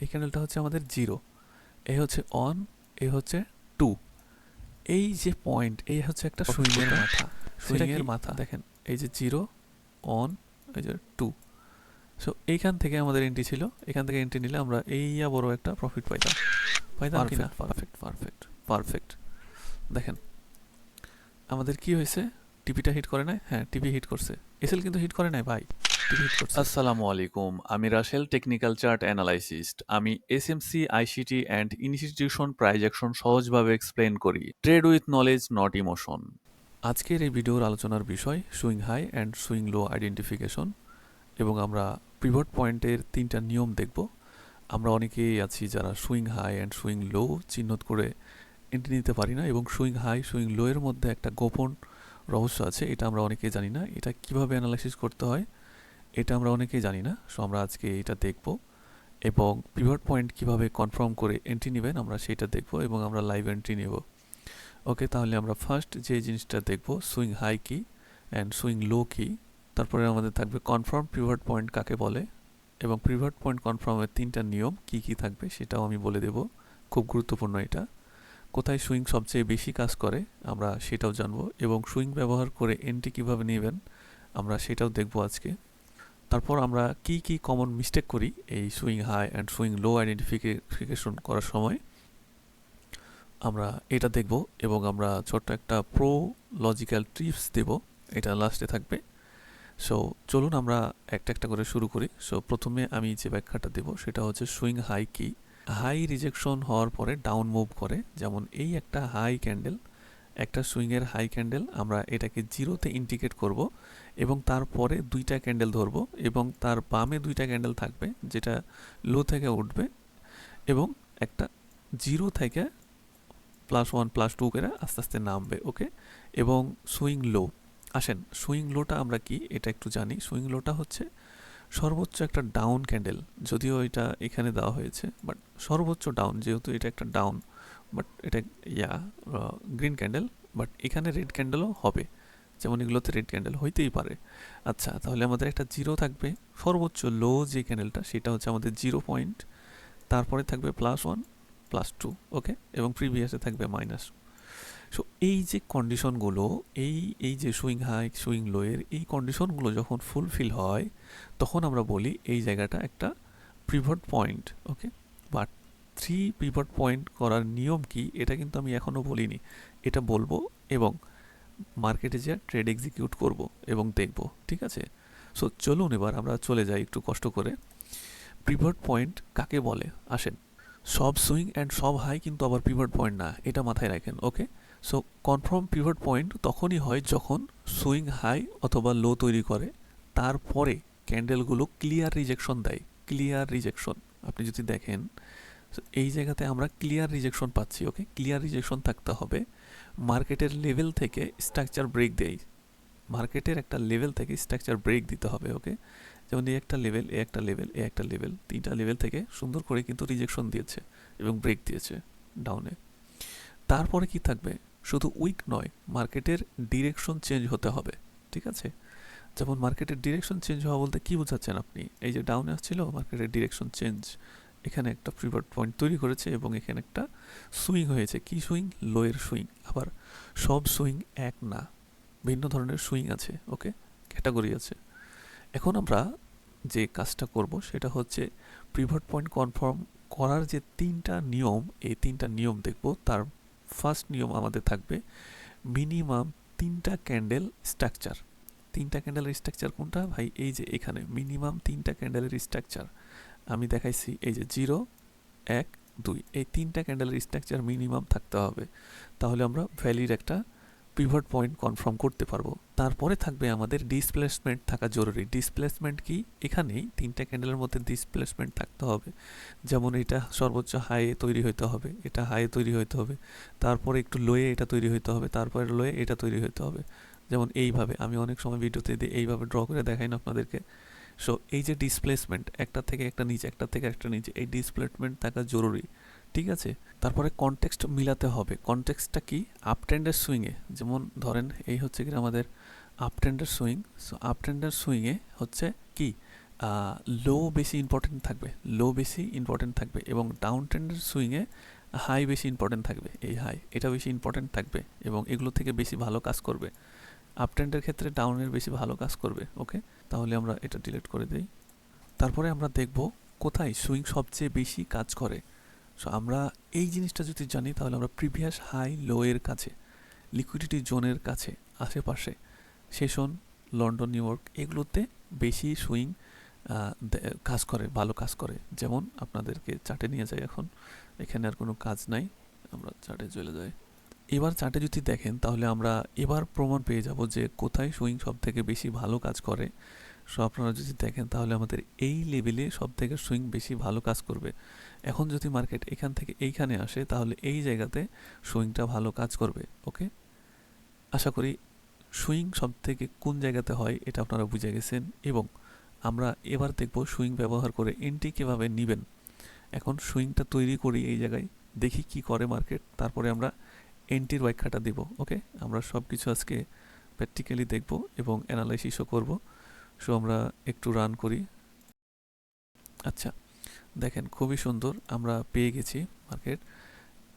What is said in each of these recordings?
এই ক্যান্ডেলটা হচ্ছে আমাদের 0, এই হচ্ছে অন, এই হচ্ছে 2। এই যে পয়েন্ট, এই হচ্ছে একটা সুইংয়ের মাথা, সুইংয়ের মাথা দেখেন, এই যে 0 অন, এই যে 2। সো এইখান থেকে আমাদের এন্ট্রি ছিল, এখান থেকে এন্ট্রি নিলে আমরা এইয়া বড় একটা প্রফিট পাইতাম কি না? Perfect perfect perfect. দেখেন আমাদের কি হয়েছে, টিপিটা হিট করে নাই? হ্যাঁ, টিপি হিট করছে, এসএল কিন্তু হিট করে নাই ভাই, টিপি হিট করছে। আসসালামু আলাইকুম, আমি রাসেল, টেকনিক্যাল চার্ট অ্যানালাইসিস্ট। আমি SMC, ICT and institution price action সহজভাবে এক্সপ্লেন করি। Trade with knowledge, not emotion. আজকের এই ভিডিওর আলোচনার বিষয় swing high and swing low identification, এবং আমরা পিভট পয়েন্টের 3টা নিয়ম দেখব। আমরা অনেকেই আছি যারা swing high and swing low চিহ্নিত করে এন্ট্রি নিতে পারি না, এবং সুইং হাই সুইং লো এর মধ্যে একটা গোপন রহস্য আছে, এটা আমরা অনেকেই জানি না। এটা কিভাবে অ্যানালাইসিস করতে হয় এটা আমরা অনেকেই জানি না। সো আমরা আজকে এটা দেখব, এবং পিভট পয়েন্ট কিভাবে কনফার্ম করে এন্ট্রি নেবেন আমরা সেটা দেখব, এবং আমরা লাইভ এন্ট্রি নেব। ওকে, তাহলে আমরা ফার্স্ট যে জিনিসটা দেখব সুইং হাই কি অ্যান্ড সুইং লো কি। তারপরে আমাদের থাকবে কনফার্ম পিভট পয়েন্ট কাকে বলে, এবং পিভট পয়েন্ট কনফার্মের 3টা নিয়ম কি কি থাকবে সেটাও আমি বলে দেব। খুব গুরুত্বপূর্ণ এটা। কোথায় সুইং সবচেয়ে বেশি কাজ করে আমরা সেটাও জানবো, এবং সুইং ব্যবহার করে এন্ট্রি কিভাবে নেবেন আমরা সেটাও দেখব আজকে। তারপর আমরা কি কি কমন মিস্টেক করি এই swing high and swing low identification করার সময় আমরা এটা দেখব, এবং আমরা ছোট্ট একটা প্রো লজিক্যাল টিপস দেব, এটা লাস্টে থাকবে। সো চলুন আমরা একটা একটা করে শুরু করি। সো প্রথমে আমি যে ব্যাখ্যাটা দেব সেটা হচ্ছে সুইং হাই কি। হাই রিজেকশন হওয়ার পরে ডাউন মুভ করে, যেমন এই একটা হাই ক্যান্ডেল, একটা সুইংয়ের হাই ক্যান্ডেল, আমরা এটাকে 0তে ইন্ডিকেট করব, এবং তারপরে 2টা ক্যান্ডেল ধরবো, এবং তার বামে 2টা ক্যান্ডেল থাকবে যেটা লো থেকে উঠবে, এবং একটা 0 থেকে +1 +2 করে আস্তে আস্তে নামবে। ওকে, এবং সুইং লো, আসেন সুইং লোটা আমরা কি এটা একটু জানি। সুইং লোটা হচ্ছে সর্বোচ্চ একটা ডাউন ক্যান্ডেল, যদিও এটা এখানে দেওয়া হয়েছে, বাট সর্বোচ্চ ডাউন, যেহেতু এটা একটা ডাউন, বাট এটা গ্রিন ক্যান্ডেল, বাট এখানে রেড ক্যান্ডেলও হবে, যেমন এগুলোতে রেড ক্যান্ডেল হইতেই পারে। আচ্ছা, তাহলে আমাদের একটা 0 থাকবে, সর্বোচ্চ লো যে ক্যান্ডেলটা সেটা হচ্ছে আমাদের 0 পয়েন্ট, তারপরে থাকবে +1 +2, ওকে, এবং প্রিভিয়াসে থাকবে মাইনাস। সো এই যে কন্ডিশনগুলো, এই যে সুইং হাই সুইং লো এর এই কন্ডিশনগুলো যখন ফুলফিল হয় তখন আমরা বলি এই জায়গাটা একটা pivot point. Okay, but 3 pivot point করার নিয়ম কি এটা কিন্তু আমি এখনও বলিনি, এটা বলবো, এবং মার্কেটে যে ট্রেড এক্সিকিউট করব এবং দেখব, ঠিক আছে? সো চলুন এবার আমরা চলে যাই একটু কষ্ট করে। পিভট পয়েন্ট কাকে বলে আসেন। সব সুইং অ্যান্ড সব হাই কিন্তু আবার পিভট পয়েন্ট না, এটা মাথায় রাখেন। ওকে, সো কনফার্ম পিভট পয়েন্ট তখনই হয় যখন সুইং হাই অথবা লো তৈরি করে, তারপরে ক্যান্ডেলগুলো ক্লিয়ার রিজেকশন দেয়। ক্লিয়ার রিজেকশন আপনি যদি দেখেন, এই জায়গাতে আমরা ক্লিয়ার রিজেকশন পাচ্ছি। ওকে, ক্লিয়ার রিজেকশন থাকতে হবে, মার্কেটের লেভেল থেকে স্ট্রাকচার ব্রেক দেয়, মার্কেটের একটা লেভেল থেকে স্ট্রাকচার ব্রেক দিতে হবে। ওকে, যেমন এই একটা লেভেল, এ একটা লেভেল, এ একটা লেভেল, 3টা লেভেল থেকে সুন্দর করে কিন্তু রিজেকশন দিয়েছে এবং ব্রেক দিয়েছে ডাউনে। তারপরে কি থাকবে, শুধু উইক নয়, মার্কেটের ডিরেকশন চেঞ্জ হতে হবে, ঠিক আছে? যেমন মার্কেটের ডিরেকশন চেঞ্জ হওয়া বলতে কি বোঝাচ্ছেন আপনি? এই যে ডাউনে আসছিল, মার্কেটের ডিরেকশন চেঞ্জ, এখানে একটা পিভট পয়েন্ট তৈরি করেছে এবং এখানে একটা সুইং হয়েছে। কি সুইং? লোয়ের সুইং। আবার সব সুইং এক না, ভিন্ন ধরনের সুইং আছে। ওকে, ক্যাটাগরি আছে। এখন আমরা যে কাজটা করব সেটা হচ্ছে পিভট পয়েন্ট কনফার্ম করার যে 3টা নিয়ম, এই 3টা নিয়ম দেখব। তার ফার্স্ট নিয়ম আমাদের থাকবে মিনিমাম 3টা ক্যান্ডেল স্ট্রাকচার। 3টা ক্যান্ডেলের স্ট্রাকচার কোনটা ভাই? এই যে এখানে মিনিমাম 3টা ক্যান্ডেলের স্ট্রাকচার আমি দেখাইছি, এই যে 0 1 2, এই 3টা ক্যান্ডেলের স্ট্রাকচার মিনিমাম থাকতে হবে, তাহলে আমরা ভ্যালির একটা পিভট পয়েন্ট কনফার্ম করতে পারবো। তারপরে থাকবে আমাদের ডিসপ্লেসমেন্ট থাকা জরুরি। ডিসপ্লেসমেন্ট কি? এখানেই 3টা ক্যান্ডেলের মধ্যে ডিসপ্লেসমেন্ট থাকতে হবে, যেমন এটা সর্বোচ্চ হাইয়ে তৈরি হতে হবে, এটা হাইয়ে তৈরি হতে হবে, তারপরে একটু লোয়ে এটা তৈরি হতে হবে, তারপরে লোয়ে এটা তৈরি হতে হবে, যেমন এইভাবে আমি অনেক সময় ভিডিওতে দিয়ে এইভাবে ড্র করে দেখাই না আপনাদেরকে। সো এই যে ডিসপ্লেসমেন্ট, একটা থেকে একটা নিচে, একটা থেকে একটা নিচে, এই ডিসপ্লেসমেন্ট থাকা জরুরি, ঠিক আছে? তারপরে কনটেক্সট মিলাতে হবে। কনটেক্সটটা কি? আপ ট্রেন্ডের সুইংয়ে, যেমন ধরেন এই হচ্ছে কি আমাদের আপ ট্রেন্ডের সুইং। সো আপ ট্রেন্ডের সুইংয়ে হচ্ছে কি লো বেশি ইম্পর্টেন্ট থাকবে, লো বেশি ইম্পর্টেন্ট থাকবে, এবং ডাউন ট্রেন্ডের সুইংয়ে হাই বেশি ইম্পর্টেন্ট থাকবে, এই হাই এটা বেশি ইম্পর্টেন্ট থাকবে এবং এগুলো থেকে বেশি ভালো কাজ করবে। আপ ট্রেন্ডের ক্ষেত্রে ডাউনের বেশি ভালো কাজ করবে। ওকে, তাহলে আমরা এটা ডিলিট করে দিই। তারপরে আমরা দেখব কোথায় সুইং সবচেয়ে বেশি কাজ করে। সো আমরা এই জিনিসটা যদি জানি তাহলে আমরা প্রিভিয়াস হাই লো এর কাছে, লিকুইডিটি জোনের কাছে, আশেপাশে, সেশন, লন্ডন, নিউ ইয়র্ক, এগুলোতে বেশি সুইং কাজ করে, ভালো কাজ করে। যেমন আপনাদেরকে চার্টে নিয়ে যাই এখন, এখানে আর কোনো কাজ নাই, আমরা চার্টে চলে যাই। এবার চার্টে যদি দেখেন তাহলে আমরা এবার প্রমাণ পেয়ে যাব যে কোথায় সুইং সব থেকে বেশি ভালো কাজ করে। সো আপনারা যদি দেখেন তাহলে আমাদের এই লেভেলে সব থেকে সুইং বেশি ভালো কাজ করবে। এখন যদি মার্কেট এখান থেকে এইখানে আসে তাহলে এই জায়গাতে সুইংটা ভালো কাজ করবে। ওকে, আশা করি সুইং সব থেকে কোন জায়গাতে হয় এটা আপনারা বুঝে গেছেন। এবং আমরা এবার দেখব সুইং ব্যবহার করে এন্ট্রি কীভাবে নেবেন। এখন সুইংটা তৈরি করি এই জায়গায়, দেখি কি করে মার্কেট, তারপরে আমরা এন্ট্রির ব্যাখ্যাটা দেব। ওকে, আমরা সব কিছু আজকে প্র্যাকটিক্যালি দেখব এবং অ্যানালাইসিসও করব। সো আমরা একটু রান করি। আচ্ছা, দেখেন খুবই সুন্দর আমরা পেয়ে গেছি মার্কেট।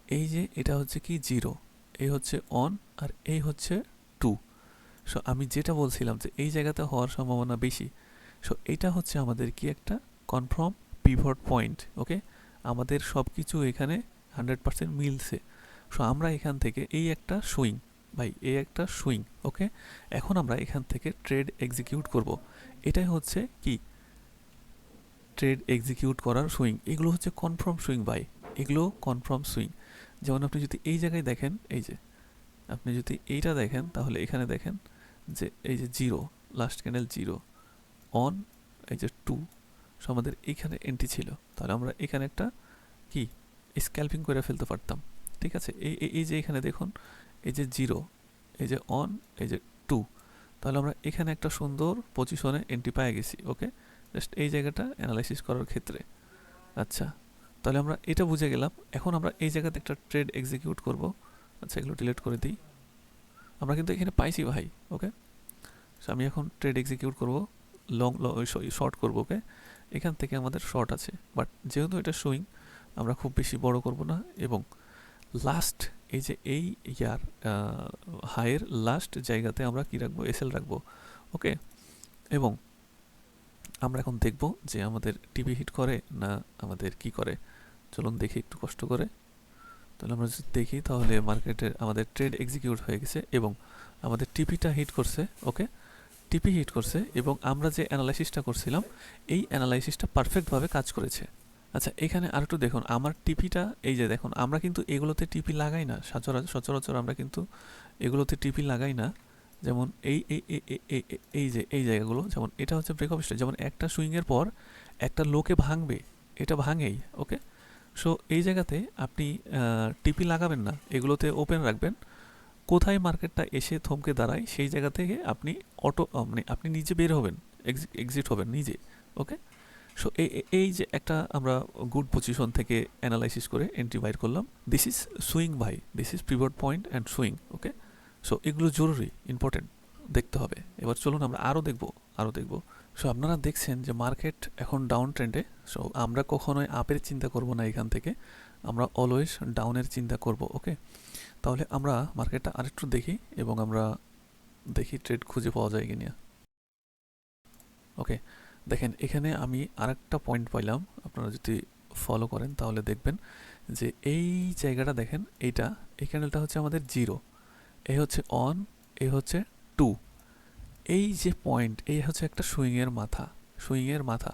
এই যে এটা হচ্ছে কি জিরো, এই হচ্ছে অন, আর এই হচ্ছে টু। সো আমি যেটা বলছিলাম যে এই জায়গাতে হওয়ার সম্ভাবনা বেশি। সো এটা হচ্ছে আমাদের কি একটা কনফার্ম পিভট পয়েন্ট। ওকে, আমাদের সব কিছু এখানে 100% মিলছে। সো আমরা এখান থেকে এই একটা সুইং, ভাই এই একটা সুইং। ওকে, এখন আমরা এখান থেকে ট্রেড এক্সিকিউট করব। এটাই হচ্ছে কি ট্রেড এক্সিকিউট করার সুইং। এগুলো হচ্ছে কনফার্ম সুইং ভাই, এগুলো কনফার্ম সুইং। যেমন আপনি যদি এই জায়গায় দেখেন, এই যে আপনি যদি এইটা দেখেন তাহলে এখানে দেখেন যে এই যে zero, last candle zero, on, এই যে টু। সো আমাদের এইখানে এন্ট্রি ছিল, তাহলে আমরা এখানে একটা কি স্ক্যালপিং করে ফেলতে পারতাম। ঠিক আছে, এই যে এখানে দেখুন, এই যে জিরো, এই যে অন, এই যে টু, তাহলে আমরা এখানে একটা সুন্দর পজিশনে এন্ট্রি পেয়ে গেছি। ওকে, জাস্ট এই জায়গাটা অ্যানালাইসিস করার ক্ষেত্রে। আচ্ছা, তাহলে আমরা এটা বুঝে গেলাম। এখন আমরা এই জায়গাতে একটা ট্রেড এক্সিকিউট করব। আচ্ছা, এগুলো ডিলিট করে দিই। আমরা কিন্তু এখানে পাইছি ভাই। ওকে, সো আমি এখন ট্রেড এক্সিকিউট করব, লং শর্ট করব। ওকে, এখান থেকে আমাদের শর্ট আছে, বাট যেহেতু এটা সুইং আমরা খুব বেশি বড় করব না। এবং লাস্ট এই যে এই ইয়ার হাইয়ের লাস্ট জায়গাতে আমরা কি রাখবো, এসএল রাখবো। ওকে, এবং আমরা এখন দেখব যে আমাদের টিপি হিট করে না আমাদের কি করে। চলুন দেখি একটু কষ্ট করে। তাহলে আমরা যদি দেখি তাহলে মার্কেটের আমাদের ট্রেড এক্সিকিউট হয়ে গেছে এবং আমাদের টিপিটা হিট করছে। ওকে, টিপি হিট করছে এবং আমরা যে অ্যানালাইসিসটা করছিলাম এই অ্যানালাইসিসটা পারফেক্টভাবে কাজ করেছে। আচ্ছা, এখানে আর একটু দেখুন আমার টিপিটা, এই যে দেখুন আমরা কিন্তু এগুলোতে টিপি লাগাই না, সচরাচর আমরা কিন্তু এগুলোতে টিপি লাগাই না। যেমন এই এই এই এই এই এই- এই যে এই জায়গাগুলো, যেমন এটা হচ্ছে ব্রেকআপ স্টেজ, যেমন একটা সুইংয়ের পর একটা লোকে ভাঙবে, এটা ভাঙেই। ওকে, সো এই জায়গাতে আপনি টিপি লাগাবেন না, এগুলোতে ওপেন রাখবেন। কোথায় মার্কেটটা এসে থমকে দাঁড়ায় সেই জায়গা থেকে আপনি মানে আপনি নিজে বের হবেন, এক্সিট হবেন নিজে। ওকে, সো এই যে একটা আমরা গুড পজিশন থেকে অ্যানালাইসিস করে এন্ট্রি বাইর করলাম। দিস ইজ সুইং ভাই, this is pivot point and swing. Okay, so এগুলো জরুরি, ইম্পর্টেন্ট, দেখতে হবে। এবার চলুন আমরা আরও দেখব। সো আপনারা দেখছেন যে মার্কেট এখন ডাউন ট্রেন্ডে। সো আমরা কখনোই আপের চিন্তা করব না, এখান থেকে আমরা অলওয়েজ ডাউনের চিন্তা করব। ওকে, তাহলে আমরা মার্কেটটা আরেকটু দেখি এবং আমরা দেখি ট্রেড খুঁজে পাওয়া যায় কিনা। ওকে, দেখেন এখানে আমি আরেকটা পয়েন্ট পাইলাম, আপনারা যদি ফলো করেন তাহলে দেখবেন যে এই জায়গাটা দেখেন, এইটা এই ক্যান্ডেলটা হচ্ছে আমাদের জিরো, এই হচ্ছে অন, এই হচ্ছে টু। এই যে পয়েন্ট, এই হচ্ছে একটা সুইংয়ের মাথা।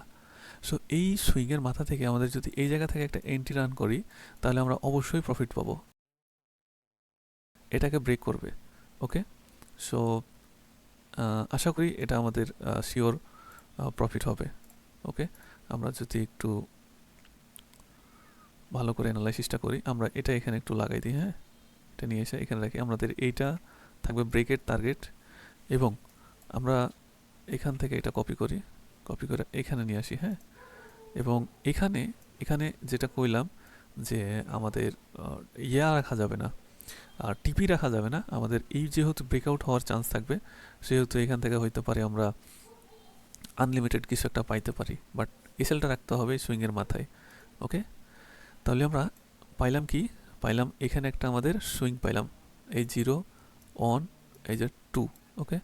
সো এই সুইংয়ের মাথা থেকে আমাদের যদি এই জায়গা থেকে একটা এন্ট্রি রান করি তাহলে আমরা অবশ্যই প্রফিট পাবো, এটাকে ব্রেক করবে। ওকে, সো আশা করি এটা আমাদের শিওর প্রফিট হবে। ওকে, আমরা যদি একটু ভালো করে অ্যানালাইসিসটা করি, আমরা এটা এখানে একটু লাগাই দিই। হ্যাঁ, এটা নিয়ে এসে এখানে রাখি, আমাদের এইটা থাকবে ব্রেকের টার্গেট। এবং আমরা এখান থেকে এটা কপি করে এখানে নিয়ে আসি। হ্যাঁ, এবং এখানে এখানে যেটা কইলাম যে আমাদের ইয়া রাখা যাবে না, আর টিপি রাখা যাবে না। আমাদের এই যেহেতু ব্রেকআউট হওয়ার চান্স থাকবে, সেহেতু এখান থেকে হইতে পারে আমরা আনলিমিটেড কিছু একটা পাইতে পারি, বাট এসএলটা রাখতে হবে সুইংয়ের মাথায়। ওকে, তাহলে আমরা পাইলাম কি, পাইলাম এখানে একটা আমাদের সুইং পাইলাম, এই 0 অন, এই যে 2। ওকে,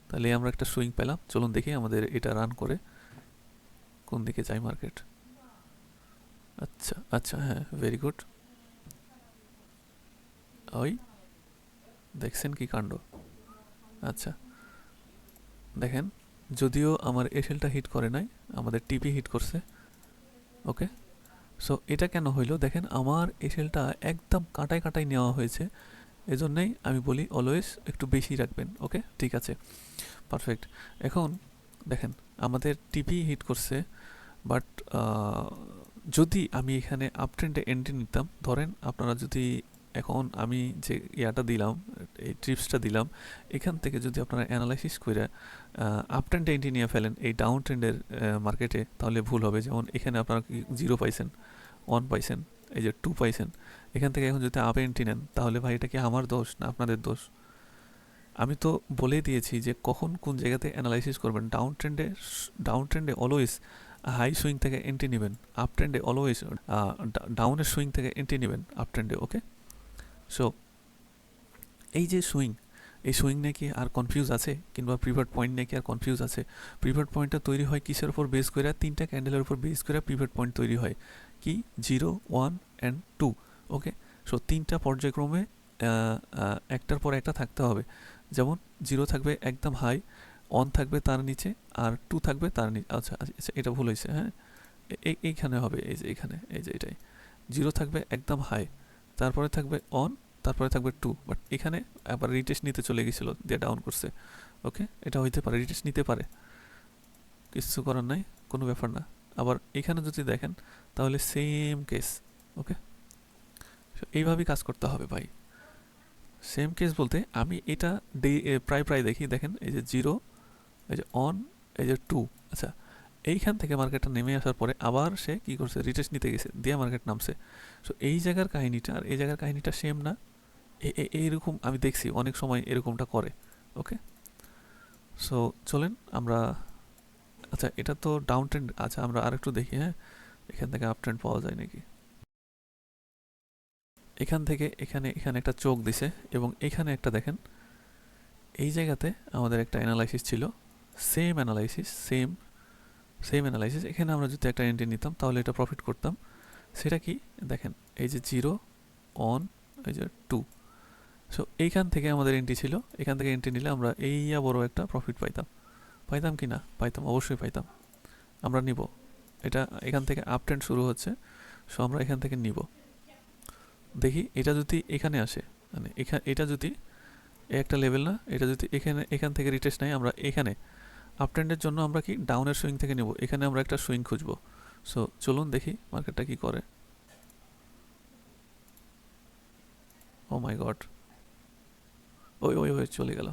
তাহলে আমরা একটা সুইং পেলাম। চলুন দেখি আমাদের এটা রান করে কোন দিকে যায় মার্কেট। আচ্ছা আচ্ছা, হ্যাঁ, ভেরি গুড। ওই দেখছেন কি কাণ্ড। আচ্ছা দেখেন, যদিও আমার এসএলটা হিট করে নাই, আমাদের টিপি হিট করছে। ওকে, সো এটা কেন হইলো দেখেন, আমার এসএলটা একদম কাটায় কাটায় নেওয়া হয়েছে, এজন্যই আমি বলি অলওয়েজ একটু বেশি রাখবেন। ওকে, ঠিক আছে, পারফেক্ট। এখন দেখেন আমাদের টিপি হিট করছে, বাট যদি আমি এখানে আপ ট্রেন্ডে এন্ট্রি নিতাম, ধরেন আপনারা যদি এখন আমি যে ইয়াটা দিলাম, এই ট্রিপসটা দিলাম, এখান থেকে যদি আপনারা অ্যানালাইসিস করে আপ ট্রেন্ডে এন্ট্রি নিয়ে ফেলেন এই ডাউন ট্রেন্ডের মার্কেটে, তাহলে ভুল হবে। যেমন এখানে আপনারা 0 পাইছেন, 1 পাইছেন, এই যে 2 পাইছেন, এখান থেকে এখন যদি আপে এন্ট্রি নেন, তাহলে ভাই এটা কি আমার দোষ না আপনাদের দোষ? আমি তো বলেই দিয়েছি যে কখন কোন জায়গাতে অ্যানালাইসিস করবেন। ডাউন ট্রেন্ডে অলওয়েজ হাই সুইং থেকে এন্ট্রি নেবেন, আপ ট্রেন্ডে অলওয়েজ ডাউনের সুইং থেকে এন্ট্রি নেবেন আপ ট্রেন্ডে। ওকে, সো এই যে সুইং, এই সুইং নিয়ে কি আর কনফিউজ আছে? কিংবা পিভট পয়েন্ট নিয়ে কি আর কনফিউজ আছে? পিভট পয়েন্টটা তৈরি হয় কিসের উপর বেস করে? 3টা ক্যান্ডেলের উপর বেস করে পিভট পয়েন্ট তৈরি হয়। কি? 0, 1 অ্যান্ড 2। ওকে, সো 3টা পর্যায়ক্রমে একটার পর একটা থাকতে হবে। যেমন 0 থাকবে একদম হাই, 1 থাকবে তার নিচে, আর 2 থাকবে তার নিচে। আচ্ছা আচ্ছা, এটা ভুল হয়েছে, হ্যাঁ, এইখানে হবে, এই যে এখানে, এই যে এটাই। 0 থাকবে একদম হাই, তারপরে থাকবে অন, তারপরে থাকবে 2। বাট এখানে আবার রিটেস্ট নিতে চলে গেছিলো, দিয়ে ডাউন করছে। ওকে, এটা হইতে পারে, রিটেস্ট নিতে পারে, কিছু করার নাই, কোনো ব্যাপার না। আবার এখানে যদি দেখেন তাহলে সেম কেস। ওকে, এইভাবেই কাজ করতে হবে ভাই। সেম কেস বলতে আমি এটা প্রায় প্রায় দেখি, দেখেন এই যে 0, এই যে অন, এই যে 2। আচ্ছা, এইখান থেকে মার্কেটটা নেমে আসার পরে আবার সে কি করছে, রিটেস্ট নিতে গেছে, দিয়ে মার্কেট নামছে। সো এই জায়গার কাহিনীটা আর এই জায়গার কাহিনীটা সেম না? এইরকম আমি দেখছি অনেক সময় এরকমটা করে। ওকে, সো চলেন আমরা, আচ্ছা এটা তো ডাউন ট্রেন্ড, আচ্ছা আমরা আরেকটু দেখি, হ্যাঁ, এখান থেকে আপ ট্রেন্ড পাওয়া যায় নাকি। এখান থেকে এখানে এখানে একটা চোখ দিছে, এবং এখানে একটা দেখেন, এই জায়গাতে আমাদের একটা অ্যানালাইসিস ছিল, সেম অ্যানালাইসিস, সেম অ্যানালাইসিস। এখানে আমরা যদি একটা এন্ট্রি নিতাম তাহলে এটা প্রফিট করতাম। সেটা কি দেখেন, এই যে 0, অন, এই যে 2। সো এইখান থেকে আমাদের এন্ট্রি ছিল, এখান থেকে এন্ট্রি নিলে আমরা এইয়া বড় একটা প্রফিট পাইতাম। পাইতাম কি না? পাইতাম, অবশ্যই পাইতাম। আমরা নিব এটা, এখান থেকে আপ ট্রেন্ড শুরু হচ্ছে, সো আমরা এখান থেকে নিব। দেখি এটা যদি এখানে আসে, মানে এটা যদি একটা লেভেল না, এটা যদি এখান থেকে রিটেস্ট নেয়, আমরা এখানে আপ ট্রেন্ডের জন্য আমরা কি ডাউনের সুইং থেকে নেব, এখানে আমরা একটা সুইং খুঁজবো। সো চলুন দেখি মার্কেটটা কি করে। ও মাই গড, ওই ওই ওই চলে গেল।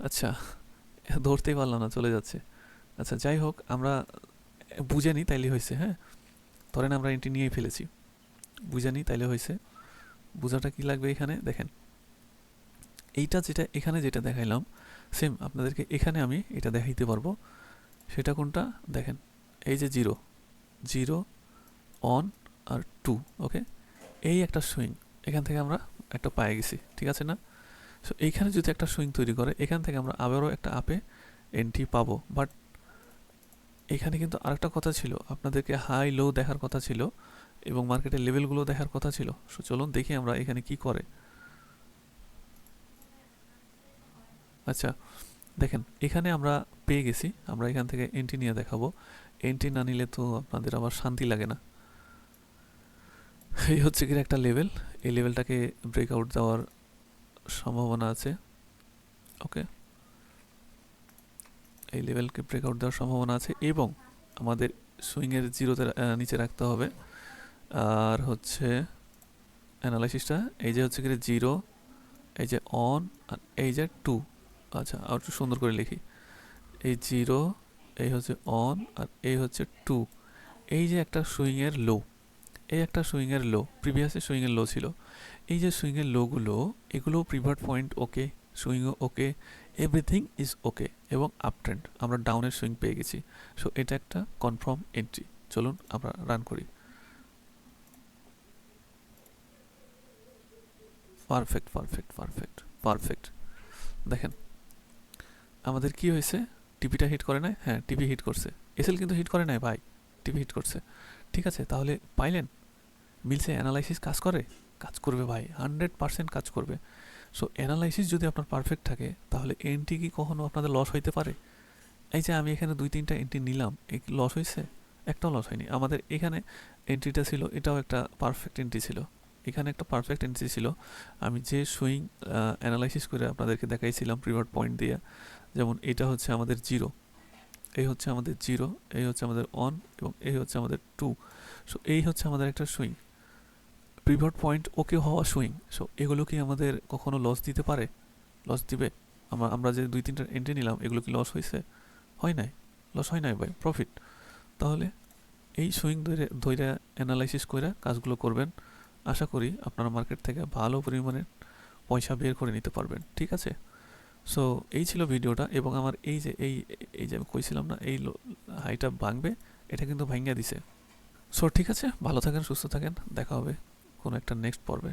আচ্ছা, ধরতেই পারলাম না, চলে যাচ্ছে। আচ্ছা যাই হোক, আমরা বুঝে নিই তাইলে হয়েছে, হ্যাঁ, ধরেন আমরা এন্ট্রি নিয়েই ফেলেছি, বুঝে নিই তাইলে হয়েছে। বোঝাটা কি লাগবে এখানে দেখেন, এইটা যেটা এখানে যেটা দেখাইলাম, সেম আপনাদেরকে এখানে আমি এটা দেখাইতে পারবো। সেটা কোনটা দেখেন, এই যে 0, 0, অন, আর 2। ওকে, এই একটা সুইং, এখান থেকে আমরা একটা পায়ে গেছি, ঠিক আছে না? সো এইখানে যদি একটা সুইং তৈরি করে, এখান থেকে আমরা আবারও একটা আপে এন্ট্রি পাবো। বাট এখানে কিন্তু আরেকটা কথা ছিল, আপনাদেরকে হাই লো দেখার কথা ছিল, এবং মার্কেটের লেভেলগুলো দেখার কথা ছিল। সো চলুন দেখি আমরা এখানে কি করে। আচ্ছা দেখেন, এখানে আমরা পেয়ে গেছি, আমরা এখান থেকে এন্ট্রি নিয়ে দেখাবো। এন্ট্রি না নিলে তো আপনাদের আবার শান্তি লাগে না। এই হচ্ছে কি একটা লেভেল, এই লেভেলটাকে ব্রেকআউট দেওয়ার সম্ভাবনা আছে। ওকে, এই লেভেলকে ব্রেকআউট দেওয়ার সম্ভাবনা আছে, এবং আমাদের সুইংয়ের 0-তে নিচে রাখতে হবে। আর হচ্ছে অ্যানালাইসিসটা এই যে হচ্ছে কি 0, এই যে অন, আর এই যে 2। আচ্ছা আর একটু সুন্দর করে লিখি, এই 0, এই হচ্ছে অন, আর এই হচ্ছে 2। এই যে একটা সুইংয়ের লো, এই একটা সুইংয়ের লো, প্রিভিয়াসে সুইংয়ের লো ছিল। এই যে সুইংয়ের লোগুলো, এগুলো প্রিভার্ট পয়েন্ট ওকে, সুইংও ওকে, এভরিথিং ইজ ওকে এবং আপ ট্রেন্ড, আমরা ডাউনের সুইং পেয়ে গেছি। সো এটা একটা কনফার্ম এন্ট্রি। চলুন আমরা রান করি। Perfect perfect perfect perfect. দেখেন আমাদের কি হয়েছে, টিপিটা হিট করে নাই? হ্যাঁ টিপি হিট করছে, এসএল কিন্তু হিট করে নাই ভাই, টিপি হিট করছে। ঠিক আছে, তাহলে পাইলেন মিলছে, অ্যানালাইসিস কাজ করে, কাজ করবে ভাই, 100% কাজ করবে। সো অ্যানালাইসিস যদি আপনার পারফেক্ট থাকে তাহলে এন্ট্রি কি কখনো আপনাদের লস হইতে পারে? এই যে আমি এখানে 2-3টা এন্ট্রি নিলাম, এই লস হয়েছে? একটাও লস হয়নি। আমাদের এখানে এন্ট্রিটা ছিল, এটাও একটা পারফেক্ট এন্ট্রি ছিল, এখানে একটা পারফেক্ট এন্ট্রি ছিল। আমি যে সুইং অ্যানালাইসিস করে আপনাদেরকে দেখাইছিলাম পিভট পয়েন্ট দিয়ে, যেমন এটা হচ্ছে আমাদের জিরো, এই হচ্ছে আমাদের জিরো, এই হচ্ছে আমাদের অন এবং এই হচ্ছে আমাদের টু। সো এই হচ্ছে আমাদের একটা সুইং, পিভট পয়েন্ট ওকে হওয়া সুইং। সো এগুলো কি আমাদের কখনো লস দিতে পারে? লস দিবে? আমরা যে 2-3টা এন্ট্রি নিলাম এগুলো কি লস হয়েছে? হয় নাই, লস হয় নাই ভাই, প্রফিট। তাহলে এই সুইং ধরে ধরে অ্যানালাইসিস করে কাজগুলো করবেন, আশা করি আপনারা মার্কেট থেকে ভালো পরিমাণে পয়সা বের করে নিতে পারবেন। ঠিক আছে, সো এই ছিল ভিডিওটা। এবং আমার এই যে এই যে আমি কইছিলাম না এই হাইটা ভাঙবে, এটা কিন্তু ভাঙিয়ে দিছে। সো ঠিক আছে, ভালো থাকেন, সুস্থ থাকেন, দেখা হবে কোনো একটা নেক্সট পর্বে।